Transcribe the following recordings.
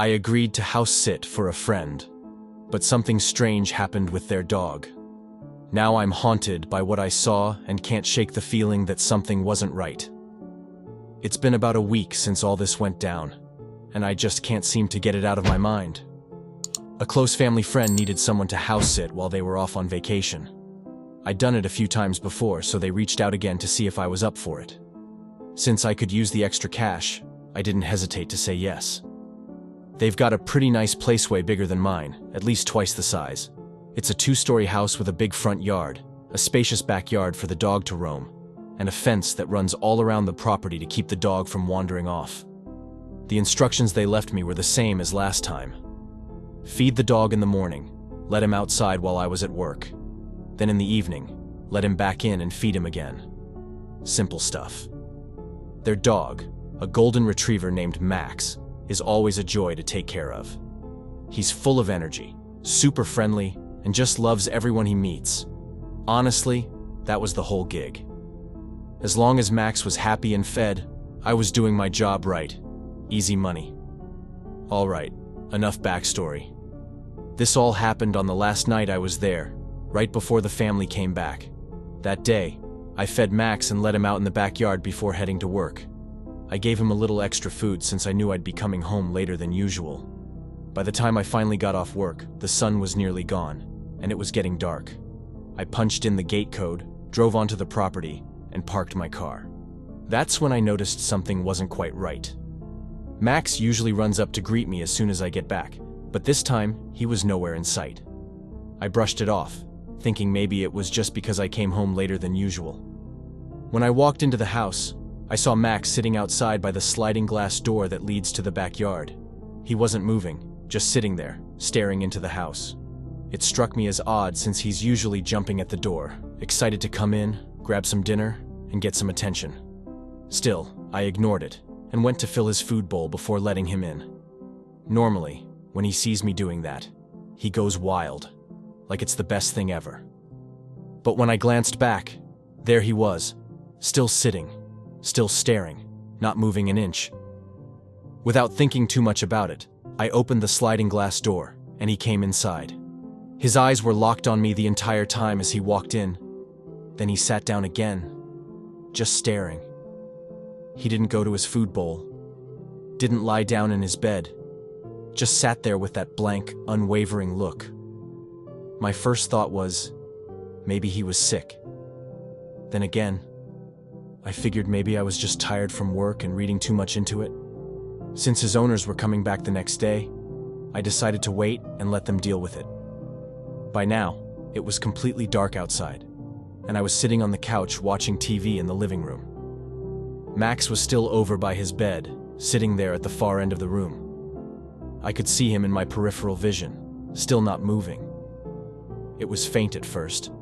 I agreed to house sit for a friend, but something strange happened with their dog. Now I'm haunted by what I saw and can't shake the feeling that something wasn't right. It's been about a week since all this went down, and I just can't seem to get it out of my mind. A close family friend needed someone to house sit while they were off on vacation. I'd done it a few times before, so they reached out again to see if I was up for it. Since I could use the extra cash, I didn't hesitate to say yes. They've got a pretty nice place way bigger than mine, at least twice the size. It's a 2-story house with a big front yard, a spacious backyard for the dog to roam, and a fence that runs all around the property to keep the dog from wandering off. The instructions they left me were the same as last time. Feed the dog in the morning, let him outside while I was at work. Then in the evening, let him back in and feed him again. Simple stuff. Their dog, a golden retriever named Max, is always a joy to take care of. He's full of energy, super friendly, and just loves everyone he meets. Honestly, that was the whole gig. As long as Max was happy and fed, I was doing my job right. Easy money. All right, enough backstory. This all happened on the last night I was there, right before the family came back. That day, I fed Max and let him out in the backyard before heading to work. I gave him a little extra food since I knew I'd be coming home later than usual. By the time I finally got off work, the sun was nearly gone, and it was getting dark. I punched in the gate code, drove onto the property, and parked my car. That's when I noticed something wasn't quite right. Max usually runs up to greet me as soon as I get back, but this time, he was nowhere in sight. I brushed it off, thinking maybe it was just because I came home later than usual. When I walked into the house, I saw Max sitting outside by the sliding glass door that leads to the backyard. He wasn't moving, just sitting there, staring into the house. It struck me as odd since he's usually jumping at the door, excited to come in, grab some dinner, and get some attention. Still, I ignored it and went to fill his food bowl before letting him in. Normally, when he sees me doing that, he goes wild, like it's the best thing ever. But when I glanced back, there he was, still sitting, still staring, not moving an inch. Without thinking too much about it, I opened the sliding glass door, and he came inside. His eyes were locked on me the entire time as he walked in. Then he sat down again, just staring. He didn't go to his food bowl, didn't lie down in his bed, just sat there with that blank, unwavering look. My first thought was, maybe he was sick. Then again, I figured maybe I was just tired from work and reading too much into it. Since his owners were coming back the next day, I decided to wait and let them deal with it. By now, it was completely dark outside, and I was sitting on the couch watching TV in the living room. Max was still over by his bed, sitting there at the far end of the room. I could see him in my peripheral vision, still not moving. It was faint at first,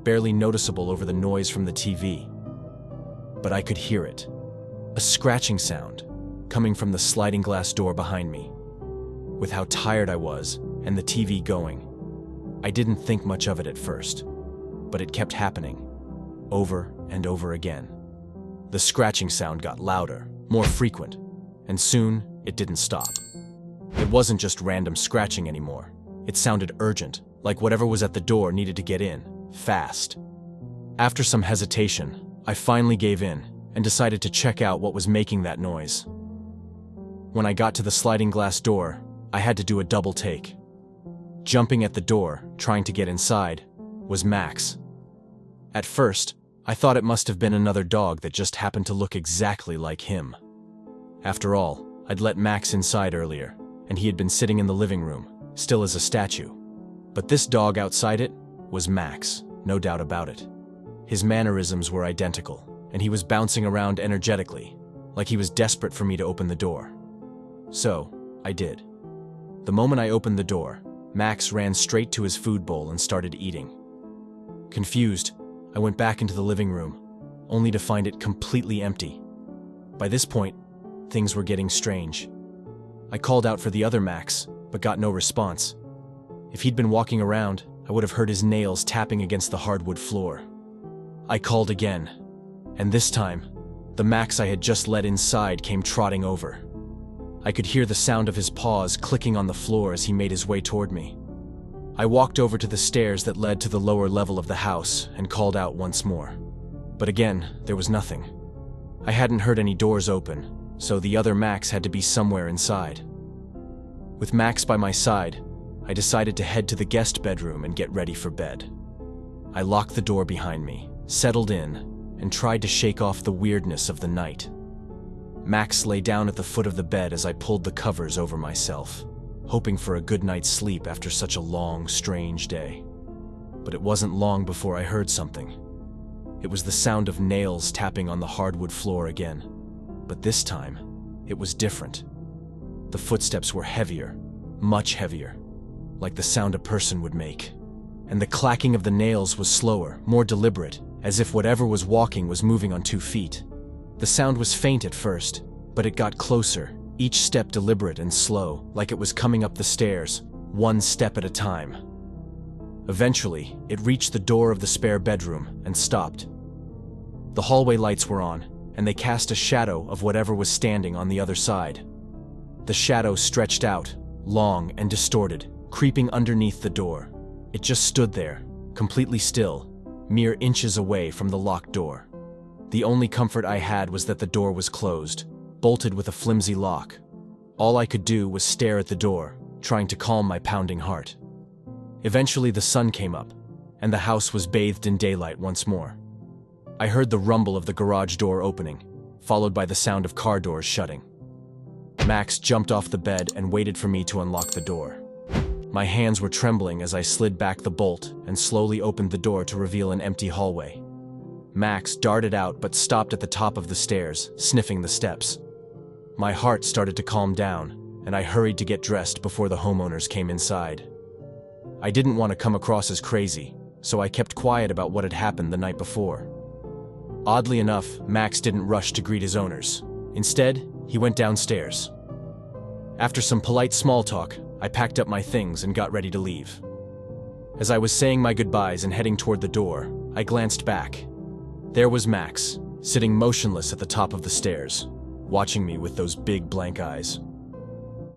barely noticeable over the noise from the TV. But I could hear it, a scratching sound, coming from the sliding glass door behind me. With how tired I was and the TV going, I didn't think much of it at first, but it kept happening, over and over again. The scratching sound got louder, more frequent, and soon it didn't stop. It wasn't just random scratching anymore. It sounded urgent, like whatever was at the door needed to get in, fast. After some hesitation, I finally gave in and decided to check out what was making that noise. When I got to the sliding glass door, I had to do a double take. Jumping at the door, trying to get inside, was Max. At first, I thought it must have been another dog that just happened to look exactly like him. After all, I'd let Max inside earlier, and he had been sitting in the living room, still as a statue. But this dog outside it was Max, no doubt about it. His mannerisms were identical, and he was bouncing around energetically, like he was desperate for me to open the door. So, I did. The moment I opened the door, Max ran straight to his food bowl and started eating. Confused, I went back into the living room, only to find it completely empty. By this point, things were getting strange. I called out for the other Max, but got no response. If he'd been walking around, I would have heard his nails tapping against the hardwood floor. I called again, and this time, the Max I had just let inside came trotting over. I could hear the sound of his paws clicking on the floor as he made his way toward me. I walked over to the stairs that led to the lower level of the house and called out once more. But again, there was nothing. I hadn't heard any doors open, so the other Max had to be somewhere inside. With Max by my side, I decided to head to the guest bedroom and get ready for bed. I locked the door behind me, settled in, and tried to shake off the weirdness of the night. Max lay down at the foot of the bed as I pulled the covers over myself, hoping for a good night's sleep after such a long, strange day. But it wasn't long before I heard something. It was the sound of nails tapping on the hardwood floor again. But this time, it was different. The footsteps were heavier, much heavier, like the sound a person would make. And the clacking of the nails was slower, more deliberate, as if whatever was walking was moving on 2 feet. The sound was faint at first, but it got closer, each step deliberate and slow, like it was coming up the stairs, one step at a time. Eventually, it reached the door of the spare bedroom and stopped. The hallway lights were on, and they cast a shadow of whatever was standing on the other side. The shadow stretched out, long and distorted, creeping underneath the door. It just stood there, completely still, mere inches away from the locked door. The only comfort I had was that the door was closed, bolted with a flimsy lock. All I could do was stare at the door, trying to calm my pounding heart. Eventually the sun came up, and the house was bathed in daylight once more. I heard the rumble of the garage door opening, followed by the sound of car doors shutting. Max jumped off the bed and waited for me to unlock the door. My hands were trembling as I slid back the bolt and slowly opened the door to reveal an empty hallway. Max darted out but stopped at the top of the stairs, sniffing the steps. My heart started to calm down, and I hurried to get dressed before the homeowners came inside. I didn't want to come across as crazy, so I kept quiet about what had happened the night before. Oddly enough, Max didn't rush to greet his owners. Instead, he went downstairs. After some polite small talk, I packed up my things and got ready to leave. As I was saying my goodbyes and heading toward the door, I glanced back. There was Max, sitting motionless at the top of the stairs, watching me with those big blank eyes.